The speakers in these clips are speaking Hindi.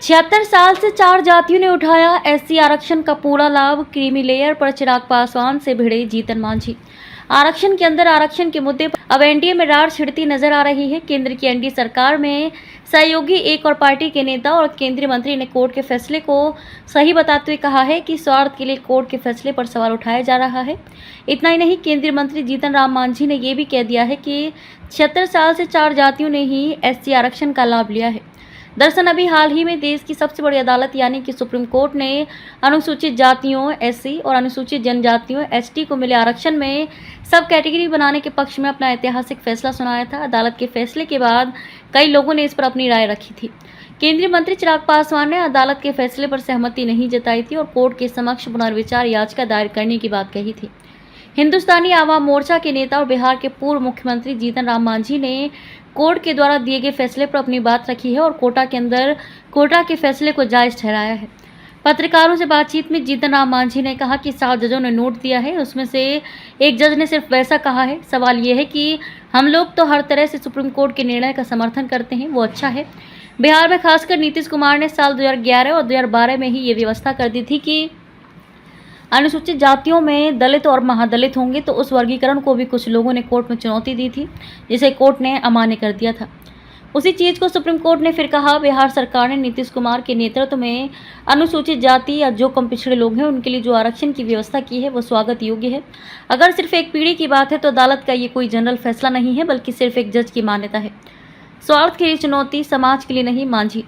76 साल से 4 जातियों ने उठाया एससी आरक्षण का पूरा लाभ। क्रीमी लेयर पर चिराग पासवान से भिड़े जीतन मांझी। आरक्षण के अंदर आरक्षण के मुद्दे पर अब एनडीए में रार छिड़ती नजर आ रही है। केंद्र की एनडीए सरकार में सहयोगी एक और पार्टी के नेता और केंद्रीय मंत्री ने कोर्ट के फैसले को सही बताते हुए कहा है कि स्वार्थ के लिए कोर्ट के फैसले पर सवाल उठाया जा रहा है। इतना ही नहीं, केंद्रीय मंत्री जीतन राम मांझी ने यह भी कह दिया है कि 76 साल से 4 जातियों ने ही एससी आरक्षण का लाभ लिया है। दरअसल अभी हाल ही में देश की सबसे बड़ी अदालत यानी कि सुप्रीम कोर्ट ने अनुसूचित जातियों एससी और अनुसूचित जनजातियों एसटी को मिले आरक्षण में सब कैटेगरी बनाने के पक्ष में अपना ऐतिहासिक फैसला सुनाया था। अदालत के फैसले के बाद कई लोगों ने इस पर अपनी राय रखी थी। केंद्रीय मंत्री चिराग पासवान ने अदालत के फैसले पर सहमति नहीं जताई थी और कोर्ट के समक्ष पुनर्विचार याचिका दायर करने की बात कही थी। हिंदुस्तानी आवाम मोर्चा के नेता और बिहार के पूर्व मुख्यमंत्री जीतन राम मांझी ने कोर्ट के द्वारा दिए गए फैसले पर अपनी बात रखी है और कोटा के फैसले को जायज ठहराया है। पत्रकारों से बातचीत में जीतन राम मांझी ने कहा कि 7 जजों ने नोट दिया है, उसमें से एक जज ने सिर्फ वैसा कहा है। सवाल यह है कि हम लोग तो हर तरह से सुप्रीम कोर्ट के निर्णय का समर्थन करते हैं, वो अच्छा है। बिहार में खासकर नीतीश कुमार ने साल 2011 और 2012 में ही ये व्यवस्था कर दी थी कि अनुसूचित जातियों में दलित और महादलित होंगे, तो उस वर्गीकरण को भी कुछ लोगों ने कोर्ट में चुनौती दी थी, जिसे कोर्ट ने अमान्य कर दिया था। उसी चीज़ को सुप्रीम कोर्ट ने फिर कहा। बिहार सरकार ने नीतीश कुमार के नेतृत्व में अनुसूचित जाति या जो कम पिछड़े लोग हैं उनके लिए जो आरक्षण की व्यवस्था की है वो स्वागत योग्य है। अगर सिर्फ एक पीढ़ी की बात है तो अदालत का ये कोई जनरल फैसला नहीं है, बल्कि सिर्फ एक जज की मान्यता है। स्वार्थ के लिए चुनौती, समाज के लिए नहीं, मांझी।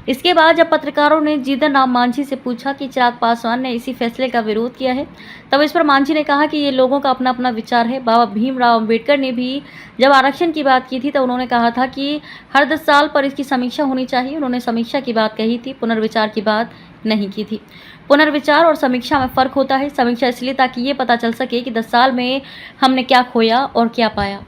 इसके बाद जब पत्रकारों ने जीतन राम मांझी से पूछा कि चिराग पासवान ने इसी फैसले का विरोध किया है, तब इस पर मांझी ने कहा कि ये लोगों का अपना अपना विचार है। बाबा भीमराव अम्बेडकर ने भी जब आरक्षण की बात की थी तो उन्होंने कहा था कि हर 10 साल पर इसकी समीक्षा होनी चाहिए। उन्होंने समीक्षा की बात कही थी, पुनर्विचार की बात नहीं की थी। पुनर्विचार और समीक्षा में फ़र्क होता है। समीक्षा इसलिए ताकि ये पता चल सके कि 10 साल में हमने क्या खोया और क्या पाया।